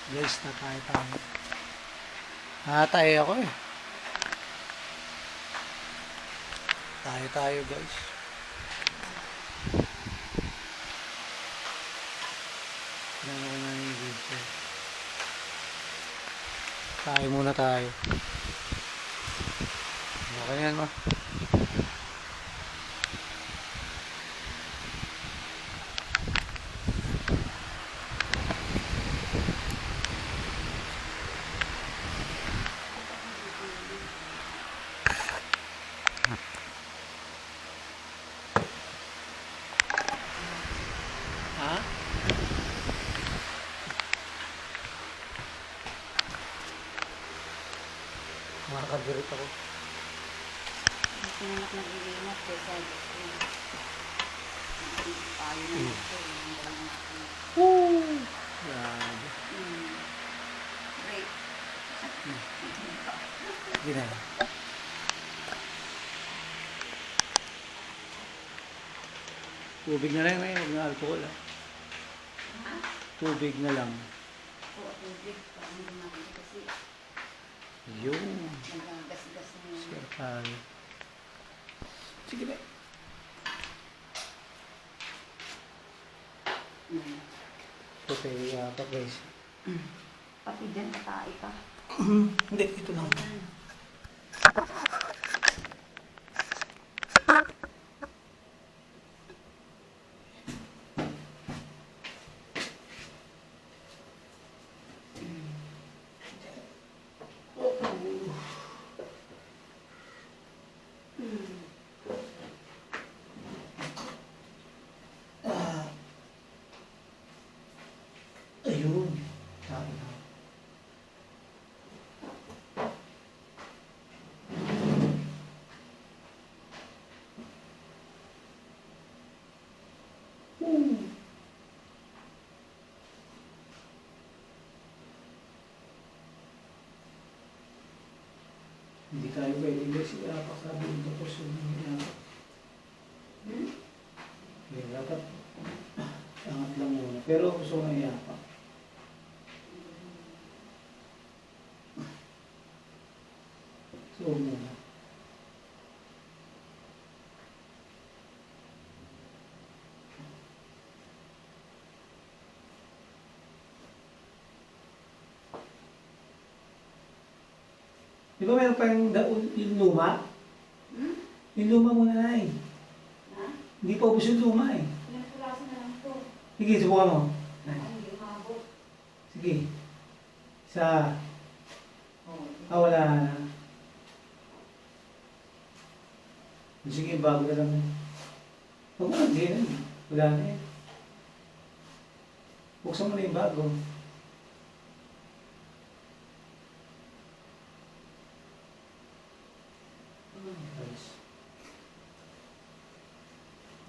Guys, na tayo. Tayo ako eh. Tayo guys. Yan ako na yung video. Tayo muna tayo. Okay yan ma. Ha? Makakabirit ako. Sinanak nag-iingat eh, sabi ko. Tayo na ito. Woo! Grabe. Break. Sige na. Tubig na lang huwag na alcohol ha. Tubig na lang. Oo, tubig. Parang gumagay kasi Yun. nagagasgas na yun. Sir, sige na. Okay, guys. Pati dyan, patay ka. Hindi, ito lang. Ayun. Sabi na. Hindi tayo pwede guys. Iapak sabi ng doktor sa mga iapak. Kaya dapat angat lang muna. Pero gusto ko na iapak. So muna. Di ba meron pa yung luma? Yung luma muna na eh. Hindi pa ubos yung luma eh. Pinagpulasan na lang ito. Sige, subukan mo. Ay, hindi umabot. Sige. Isa. Wala na. Sige, bago na lang. Huwag mo lang din. Wala na eh. Buksan mo na yung bago.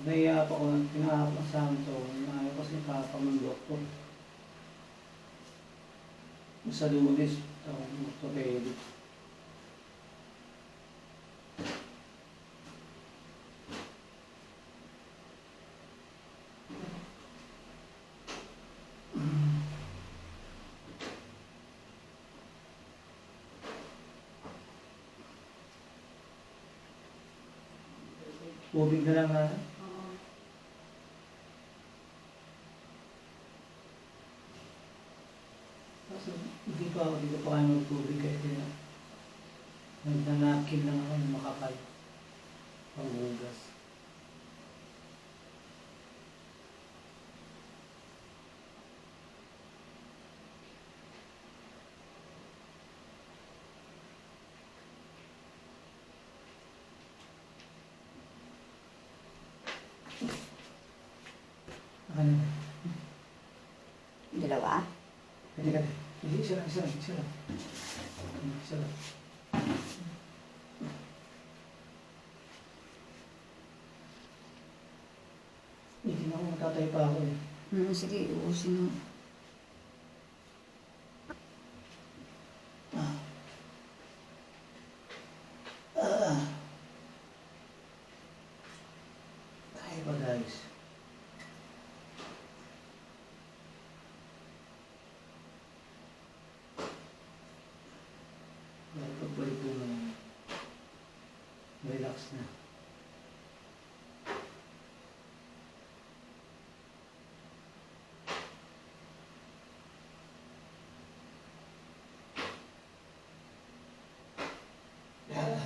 Naiya pa ko, pinahap lang sa amin ito. Ayaw kasi kapag ng doktor. Sa Lunes, orthopedic. Tubig na lang na. Hindi pa kayo magtubig kaya nagnanapkin lang ako ng makapal. Panghugas. Ano? Dalawa? Hindi ka. Hindi, isa lang. Isa lang. Hindi na ako matatay pa ako eh. Sige, uusin mo. Kaya ba guys? Pagbalik ko na relax na. Yeah.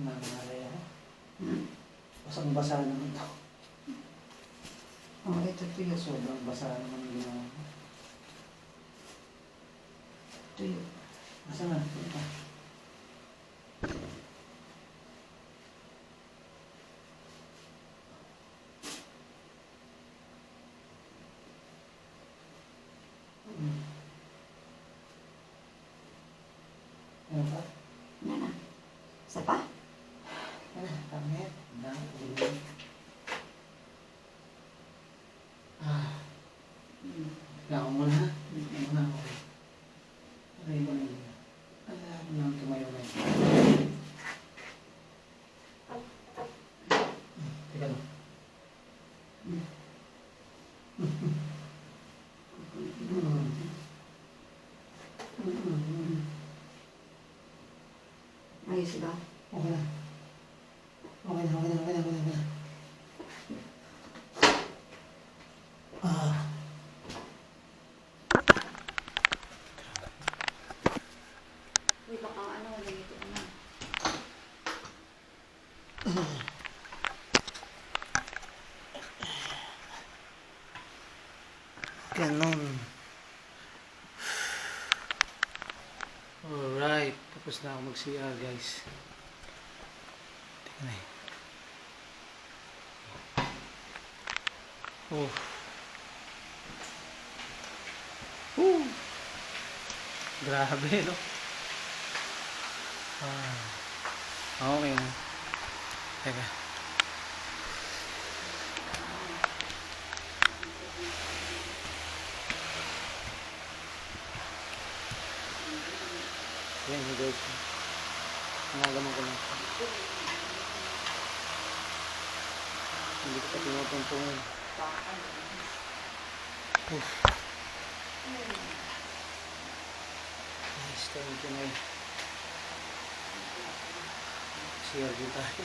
Nangyari ako. Basang-basa naman ito. Oh, ito tuyo. Sobrang basa naman yung ginawa ko. Tuyo. Asa nga? Ito. Ano ba? Ano na? Isa pa? Ano? Pangit. Ulo. Kaya ako muna ha. Muna ako. Aray ko na yun. Alam mo lang tumayo na yun. Teka lang. Ayos ba? Okay na. Okay na, okay na, okay na, okay na, okay na. Uy, baka ano, ganito na. Ganon. Alright. Tapos na ako mag-CR guys. Tingnan na eh. Oh. Grabe no. Okay na. Teka. Yan guys. Nagaman ko lang. Hindi ko pa tinutuntungin. Nice, thank you na eh. CR din tayo.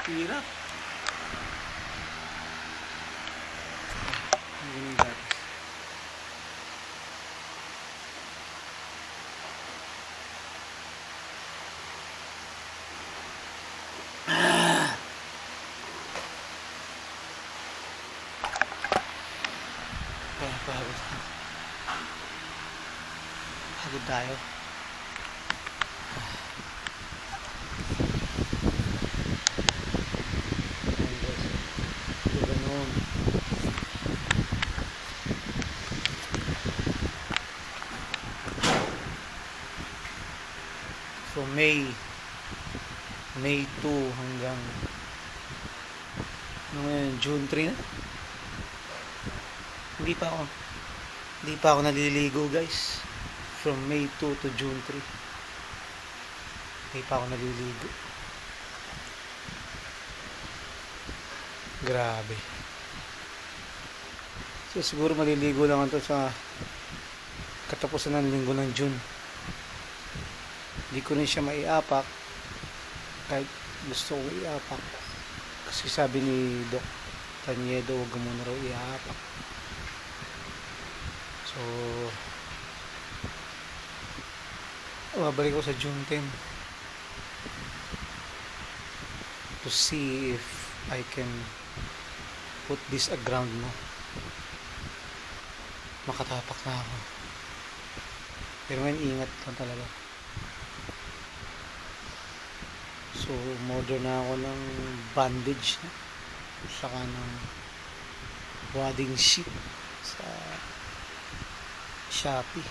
Hirap. Ang ganun gatas. Pagod. Pagod tayo. Ganun. So May 2 hanggang June 3 na. Hindi pa ako naliligo guys. From May 2 to June 3. Hindi pa ako naliligo. Grabe. So siguro maliligo lang ito sa katapusan ng linggo ng June. Hindi ko rin siya maiapak kahit gusto ko iapak. Kasi sabi ni Doc Tanyedo, huwag muna raw iapak. So babalik ko sa June 10 to see if I can put this aground mo. Makatapak na ako. Pero ngayon ingat lang talaga. So So, order na ako ng bandage na. Saka ng wadding sheet sa Shopee.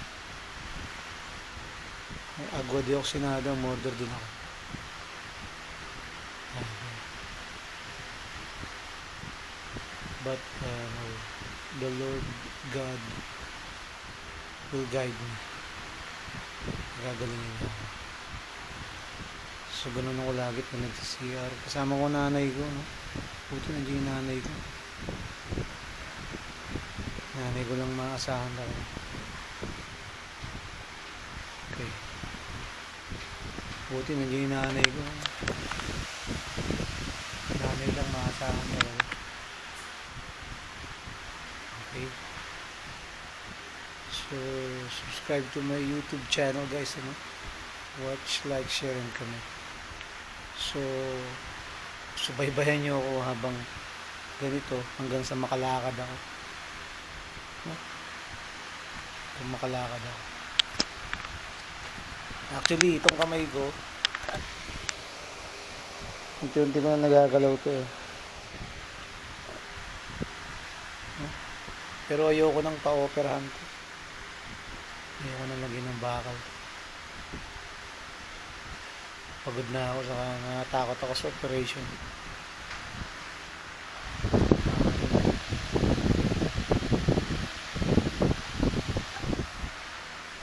May agua de oxinada, order din ako. But the Lord God will guide me. Gagalingin niya ako. So, ganun ako lagi pag nag-CR. Kasama ko nanay ko, no? Buti nandiyan yung nanay ko. Nanay ko lang maasahan talaga. Okay. Buti nandiyan yung nanay ko. Nanay lang maasahan talaga. Okay. So, subscribe to my YouTube channel, guys, ano? Watch, like, share, and comment. So, subaybayan nyo ako habang ganito hanggang sa makalakad ako. No? Kung makalakad ako. Actually, itong kamay ko, unti-unti ko na nagagalaw to eh. No? Pero ayoko nang pa-operahan to. Ayoko nang lagyan ng bakal. Pagod na ako, saka natakot ako sa operation.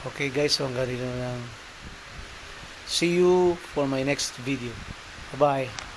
Okay guys, so hanggang dito na lang. See you for my next video. Bye-bye.